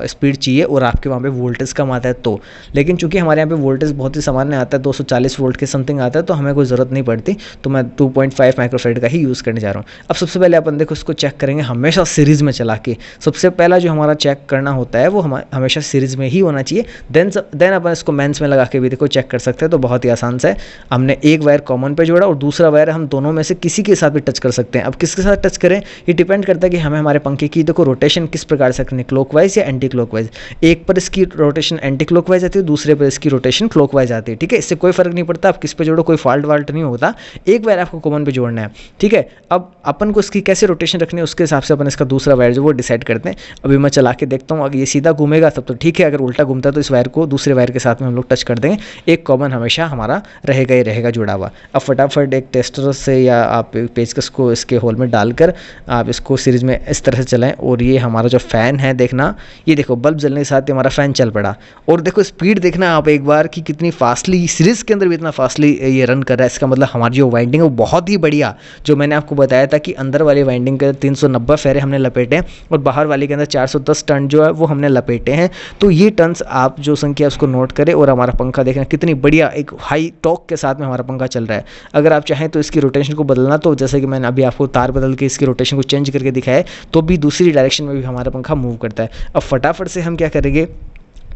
स्पीड चाहिए और आपके वहाँ पे वोल्टेज कम आता है तो। लेकिन चूंकि हमारे यहाँ पे वोल्टेज बहुत ही सामान्य आता है, 240 वोल्ट के समथिंग आता है, तो हमें कोई ज़रूरत नहीं पड़ती। तो मैं 2.5 माइक्रोफेरेड का ही यूज़ करने जा रहा हूँ। अब सबसे पहले अपन देखो इसको चेक करेंगे हमेशा सीरीज़ में चला के। सबसे पहला जो हमारा चेक करना होता है वो हमेशा सीरीज़ में ही होना चाहिए। देन अपन इसको मेंस में लगा के भी देखो चेक कर सकते हैं। तो बहुत ही आसान से हमने एक वायर कॉमन पे जोड़ा और दूसरा वायर हम दोनों में से किसी के साथ भी टच कर सकते हैं। अब किसके साथ टच करें ये डिपेंड करता है कि हमें हमारे पंखे की देखो रोटेशन किस प्रकार से करनी, क्लॉकवाइज या एंटी क्लॉकवाइज। एक पर इसकी रोटेशन एंटी क्लॉकवाइज आती है, दूसरे पर इसकी रोटेशन क्लॉकवाइज आती है। ठीक है, इससे कोई फर्क नहीं पड़ता आप किस पे जोड़ो, कोई फॉल्ट वाल्ट नहीं होता। एक वायर आपको कॉमन पे जोड़ना है। ठीक है, अब अपन को इसकी कैसे रोटेशन रखनी है उसके हिसाब से अपन इसका दूसरा वायर जो वो डिसाइड करते हैं। अभी मैं चला के देखता हूँ, अगर ये सीधा घूमेगा तब तो ठीक है, अगर उल्टा घूमता है तो इस वायर को दूसरे वायर के साथ में हम लोग टच कर देंगे। एक कॉमन हमेशा हमारा रहेगा ही रहेगा जुड़ा हुआ। अब फटाफट एक टेस्टर से या आप पेचकस को इसके होल में डालकर आप इसको सीरीज में इस तरह से चलाएं। और ये हमारा जो फ़ैन है देखना, ये देखो बल्ब जलने के साथ ही हमारा फ़ैन चल पड़ा। और देखो स्पीड देखना आप एक बार कि कितनी फास्टली सीरीज़ के अंदर भी इतना फास्टली ये रन कर रहा है। इसका मतलब हमारी जो वाइंडिंग है वो बहुत ही बढ़िया, जो मैंने आपको बताया था कि अंदर वाली वाइंडिंग के 390 फेरे हमने लपेटे हैं और बाहर वाली के अंदर 410 टन जो है वो हमने लपेटे हैं। तो ये टन्स आप जो संख्या उसको नोट करें। और हमारा पंखा देखना कितनी बढ़िया एक हाई टॉर्क के साथ में हमारा पंखा चल रहा है। अगर आप चाहें तो इसकी रोटेशन को बदलना, तो जैसे कि मैंने अभी आपको तार बदल के इसकी रोटेशन को चेंज करके दिखाया तो भी दूसरी डायरेक्शन में भी हमारा पंखा मूव करता है। अब फटाफट से हम क्या करेंगे,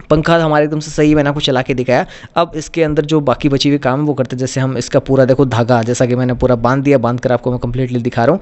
पंखा हमारे एकदम से सही मैंने आपको चला के दिखाया। अब इसके अंदर जो बाकी बची हुई काम है वो करते हैं। जैसे हम इसका पूरा देखो धागा जैसा कि मैंने पूरा बांध दिया, बांध कर आपको मैं कंप्लीटली दिखा रहा हूँ।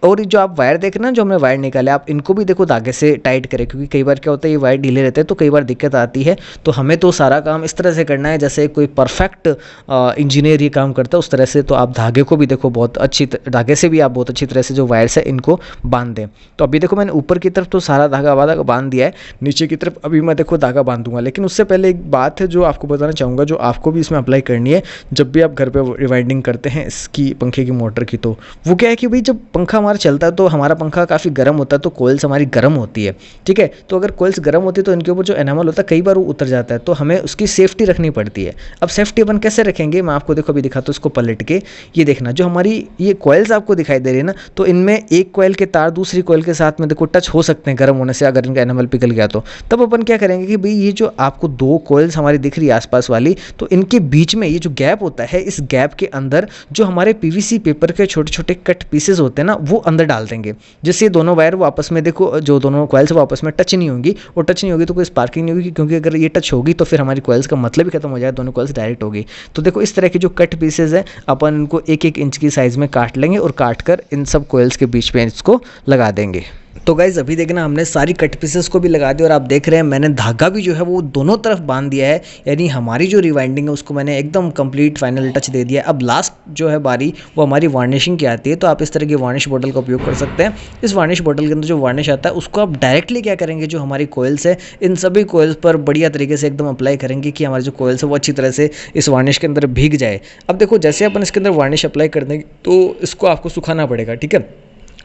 और जो आप वायर देख रहे हैं, जो हमने वायर निकाले आप इनको भी देखो धागे से टाइट करें, क्योंकि कई बार क्या होता है ये वायर ढीले रहते हैं तो कई बार दिक्कत आती है। तो हमें तो सारा काम इस तरह से करना है जैसे कोई परफेक्ट इंजीनियर ये काम करता है उस तरह से। तो आप धागे को भी देखो बहुत अच्छी धागे से भी आप बहुत अच्छी तरह से जो वायर्स है इनको बांध दें। तो अभी देखो मैंने ऊपर की तरफ तो सारा धागा वादा बांध दिया है, नीचे की तरफ अभी मैं देखो धागा बांधूंगा। लेकिन उससे पहले एक बात है जो आपको बताना चाहूँगा, जो आपको भी इसमें अप्लाई करनी है जब भी आप घर पर रिवाइंडिंग करते हैं इसकी पंखे की मोटर की। तो वो क्या है कि भाई जब पंखा हमारा चलता है तो हमारा पंखा काफ़ी गर्म होता है, तो कोयल्स हमारी गर्म होती है, ठीक है। तो अगर कोयल्स गर्म होती है तो इनके ऊपर जो एनामल होता है कई बार वो उतर जाता है, तो हमें उसकी सेफ्टी रखनी पड़ती है। अब सेफ्टी अपन कैसे रखेंगे, मैं आपको देखो अभी दिखाता हूँ इसको पलट के। ये देखना, जो हमारी ये कोयल्स आपको दिखाई दे रही है ना, तो इनमें एक कोयल के तार दूसरी कोयल के साथ में देखो टच हो सकते हैं गर्म होने से, अगर इनका एनामल पिघल गया तो। तब अपन क्या करेंगे कि भाई ये जो आपको दो कोयल्स हमारी दिख रही है आसपास वाली, तो इनके बीच में ये जो गैप होता है, इस गैप के अंदर जो हमारे पीवीसी पेपर के छोटे छोटे कट पीसेस होते हैं ना, वो अंदर डाल देंगे, जिससे दोनों वायर वो आपस में देखो, जो दोनों कोयल्स वो आपस में टच नहीं होंगी, और टच नहीं होगी तो कोई स्पार्किंग नहीं होगी, क्योंकि अगर ये टच होगी तो फिर हमारी कोयल्स का मतलब ही खत्म हो जाए, दोनों कोयल्स डायरेक्ट होगी। तो देखो इस तरह के जो कट पीसेस है, अपन इनको 1-1 इंच की साइज़ में काट लेंगे और काट कर इन सब कोयल्स के बीच में इसको लगा देंगे। तो गाइज़ अभी देखना, हमने सारी कट पीसेस को भी लगा दिया और आप देख रहे हैं मैंने धागा भी जो है वो दोनों तरफ बांध दिया है, यानी हमारी जो रिवाइंडिंग है उसको मैंने एकदम कंप्लीट फाइनल टच दे दिया है। अब लास्ट जो है बारी वो हमारी वार्निशिंग की आती है, तो आप इस तरह की वार्निश बॉटल का उपयोग कर सकते हैं। इस वार्निश बॉटल के अंदर जो वार्निश आता है उसको आप डायरेक्टली क्या करेंगे, जो हमारी कोयल्स है इन सभी कोयल्स पर बढ़िया तरीके से एकदम अप्लाई करेंगे कि हमारी जो कोयल्स है वो अच्छी तरह से इस वार्निश के अंदर भीग जाए। अब देखो जैसे अपन इसके अंदर वार्निश अप्लाई कर देंगे तो इसको आपको सुखाना पड़ेगा, ठीक है।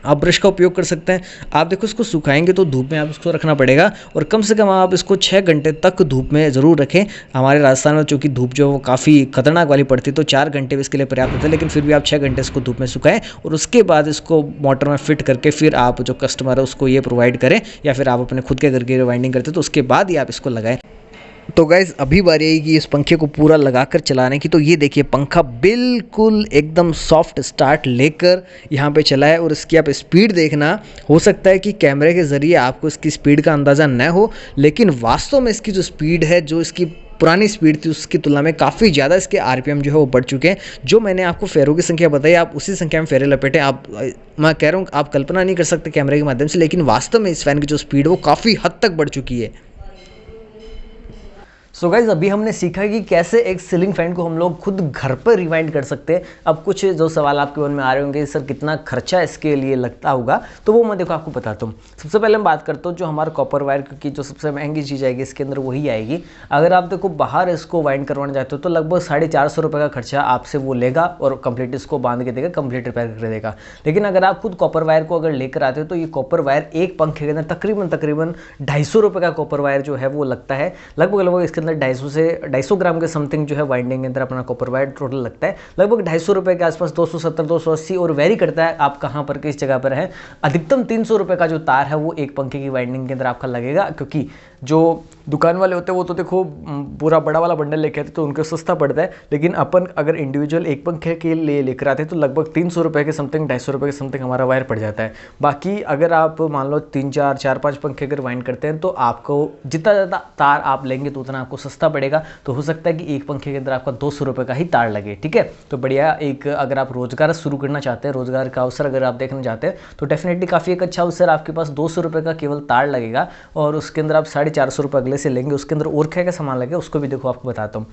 आप ब्रश का उपयोग कर सकते हैं। आप देखो इसको सुखाएंगे तो धूप में आप इसको रखना पड़ेगा, और कम से कम आप इसको 6 घंटे तक धूप में ज़रूर रखें। हमारे राजस्थान में चूँकि धूप जो है वो काफ़ी खतरनाक वाली पड़ती है, तो 4 घंटे भी इसके लिए पर्याप्त होते हैं, लेकिन फिर भी आप 6 घंटे इसको धूप में सुखाएं और उसके बाद इसको मोटर में फिट करके फिर आप जो कस्टमर है उसको ये प्रोवाइड करें, या फिर आप अपने खुद के घर की रिवाइंडिंग करते हैं तो उसके बाद ही आप इसको लगाएं। तो गाइज़ अभी बारी आएगी इस पंखे को पूरा लगाकर चलाने की। तो ये देखिए पंखा बिल्कुल एकदम सॉफ्ट स्टार्ट लेकर यहाँ पे चला है, और इसकी आप स्पीड देखना, हो सकता है कि कैमरे के ज़रिए आपको इसकी स्पीड का अंदाज़ा न हो, लेकिन वास्तव में इसकी जो स्पीड है, जो इसकी पुरानी स्पीड थी उसकी तुलना में काफ़ी ज़्यादा इसके आरपीएम जो है वो बढ़ चुके हैं। जो मैंने आपको फेरों की संख्या बताई, आप उसी संख्या में फेरे लपेटें। आप, मैं कह रहा हूँ आप कल्पना नहीं कर सकते कैमरे के माध्यम से, लेकिन वास्तव में इस फ़ैन की जो स्पीड है वो काफ़ी हद तक बढ़ चुकी है। सो गाइज अभी हमने सीखा कि कैसे एक सीलिंग फैन को हम लोग खुद घर पर रिवाइंड कर सकते हैं। अब कुछ जो सवाल आपके मन में आ रहे होंगे, सर कितना खर्चा इसके लिए लगता होगा, तो वो मैं देखो आपको बताता हूँ। सबसे पहले मैं बात करता हूँ जो हमारा कॉपर वायर, क्योंकि जो सबसे महंगी चीज़ आएगी इसके अंदर वही आएगी। अगर आप देखो बाहर इसको वाइंड करवाना चाहते हो तो लगभग 450 रुपये का खर्चा आपसे वो लेगा, और कंप्लीट इसको बांध के देगा, कंप्लीट रिपेयर कर देगा। लेकिन अगर आप खुद कॉपर वायर को अगर लेकर आते हो तो ये कॉपर वायर एक पंखे के अंदर तकरीबन 250 रुपये का कॉपर वायर जो है वो लगता है। लगभग इसके अंदर 250 ग्राम के समथिंग जो है वाइंडिंग के अंदर अपना कॉपर वायर टोटल लगता है। लगभग 250 रुपये के आसपास, 270 280, और वेरी करता है आप कहाँ पर किस जगह पर है। अधिकतम 300 रुपये का जो तार है वो एक पंखे की वाइंडिंग के अंदर आपका लगेगा, क्योंकि जो दुकान वाले होते हैं वो तो देखो पूरा बड़ा वाला बंडल लेके आते तो उनको सस्ता पड़ता है, लेकिन अपन अगर इंडिविजुअल एक पंखे के लिए लेकर आते हैं तो लगभग 300 रुपये के समथिंग, 250 रुपये के समथिंग हमारा वायर पड़ जाता है। बाकी अगर आप मान लो 3-4-5 पंखे अगर वाइंड करते हैं तो आपको जितना ज़्यादा तार आप लेंगे तो उतना आपको सस्ता पड़ेगा। तो हो सकता है कि एक पंखे के अंदर आपका 200 रुपये का ही तार लगे, ठीक है। तो बढ़िया, एक अगर आप रोजगार शुरू करना चाहते हैं, रोजगार का अवसर अगर आप देखना चाहते हैं तो डेफिनेटली काफ़ी एक अच्छा अवसर। आपके पास 200 रुपये का केवल तार लगेगा, और उसके अंदर आप 450 रुपये अगले से लेंगे। उसके अंदर और क्या क्या सामान लगे उसको भी देखो आपको बताता हूँ।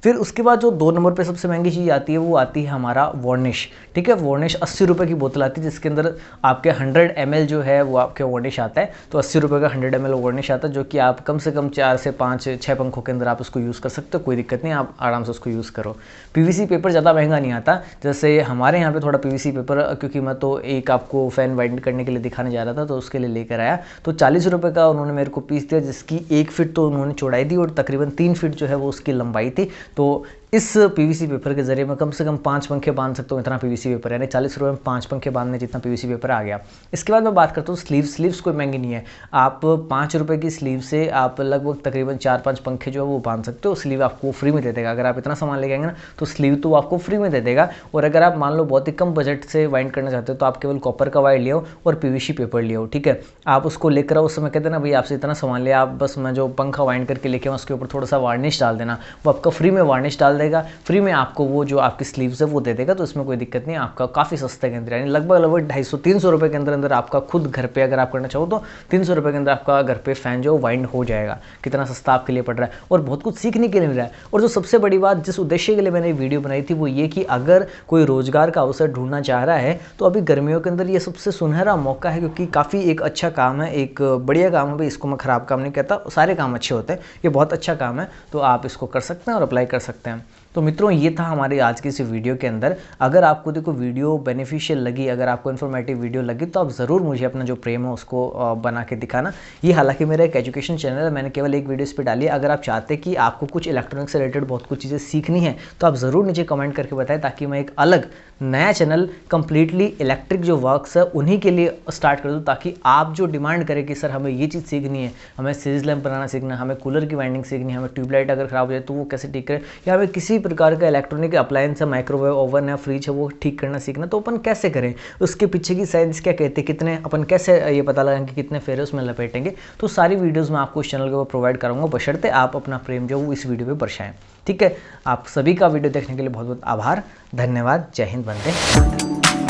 फिर उसके बाद जो 2 नंबर पे सबसे महंगी चीज़ आती है वो आती है हमारा वार्निश, ठीक है। वार्निश 80 रुपये की बोतल आती है, जिसके अंदर आपके 100 ml जो है वो आपके वार्निश आता है। तो 80 रुपये का 100 ml वार्निश आता है, जो कि आप कम से कम 4 से 5-6 पंखों के अंदर आप उसको यूज़ कर सकते हो, कोई दिक्कत नहीं, आप आराम से उसको यूज़ करो। पीवीसी पेपर ज़्यादा महंगा नहीं आता, जैसे हमारे यहाँ पर थोड़ा पीवीसी पेपर, क्योंकि मैं तो एक आपको फ़ैन वाइंड करने के लिए दिखाने जा रहा था तो उसके लिए लेकर आया, तो 40 रुपये का उन्होंने मेरे को पीस दिया, जिसकी 1 फीट तो उन्होंने चौड़ाई दी और तकरीबन 3 फीट जो है वो उसकी लंबाई थी। तो इस पीवीसी पेपर के जरिए मैं कम से कम 5 पंखे बांध सकता हूँ, इतना पीवीसी पेपर है, यानी 40 रुपये में 5 पंखे बांधने जितना पीवीसी पेपर आ गया। इसके बाद मैं बात करता हूँ स्लीव्स कोई महंगी नहीं है। आप 5 रुपये की स्लीव से आप लगभग तकरीबन 4-5 पंखे जो है वो बांध सकते हो। स्लीव आपको फ्री में दे देगा, अगर आप इतना सामान लेके आएंगे ना तो स्लीव तो आपको फ्री में दे देगा। और अगर आप मान लो बहुत ही कम बजट से वाइंड करना चाहते हो तो आप केवल कॉपर का वायर लियो और पीवीसी पेपर लियो, ठीक है। आप उसको लेकर आओ, उस समय कहते ना भाई आपसे इतना सामान लिया, आप बस मैं जो पंखा वाइंड करके लेके आऊँ उसके ऊपर थोड़ा सा वार्निश डाल देना, वो आपका फ्री में वार्निश डाल देगा, फ्री में आपको वो जो आपकी स्लीव्स है वो दे देगा। तो इसमें कोई दिक्कत नहीं, आपका काफ़ी सस्ते के अंदर, यानी लगभग 250-300 रुपये के अंदर आपका खुद घर पे अगर आप करना चाहो तो 300 रुपये के अंदर आपका घर पे फ़ैन जो वाइंड हो जाएगा। कितना सस्ता आपके लिए पड़ रहा है, और बहुत कुछ सीखने के लिए मिल रहा है। और जो सबसे बड़ी बात जिस उद्देश्य के लिए मैंने वीडियो बनाई थी वो ये कि अगर कोई रोजगार का अवसर ढूंढना चाह रहा है तो अभी गर्मियों के अंदर ये सबसे सुनहरा मौका है, क्योंकि काफ़ी एक अच्छा काम है, एक बढ़िया काम है भाई। इसको मैं ख़राब काम नहीं कहता, सारे काम अच्छे होते हैं, ये बहुत अच्छा काम है। तो आप इसको कर सकते हैं और अप्लाई कर सकते हैं। तो मित्रों ये था हमारी आज की इस वीडियो के अंदर। अगर आपको देखो वीडियो बेनिफिशियल लगी, अगर आपको इन्फॉर्मेटिव वीडियो लगी तो आप ज़रूर मुझे अपना जो प्रेम है उसको बना के दिखाना। ये हालांकि मेरा एक एजुकेशन चैनल है, मैंने केवल एक वीडियो इस पर डाली है। अगर आप चाहते हैं कि आपको कुछ इलेक्ट्रॉनिक्स से रिलेटेड बहुत कुछ चीज़ें सीखनी है तो आप ज़रूर मुझे कमेंट करके बताएं, ताकि मैं एक अलग नया चैनल कंप्लीटली इलेक्ट्रिक जो वर्क्स है उन्हीं के लिए स्टार्ट कर दूँ, ताकि आप जो डिमांड करें कि सर हमें ये चीज़ सीखनी है, हमें सीरीज लैंप बनाना सीखना है, हमें कूलर की वाइंडिंग सीखनी है, हमें ट्यूबलाइट अगर ख़राब हो जाए तो वो कैसे ठीक करें, या हमें किसी प्रकार का इलेक्ट्रॉनिक अप्लायंस है, माइक्रोवेव ओवन है, फ्रिज है, वो ठीक करना सीखना, तो अपन कैसे करें, उसके पीछे की साइंस क्या कहते हैं, कितने अपन कैसे ये पता लगाएंगे कितने फेरे उसमें लपेटेंगे, तो सारी वीडियोज़ मैं आपको इस चैनल के ऊपर प्रोवाइड करूँगा, बशर्ते आप अपना प्रेम जो वो इस वीडियो पर दर्शाएं। ठीक है, आप सभी का वीडियो देखने के लिए बहुत बहुत आभार, धन्यवाद, जय हिंद, वंदे।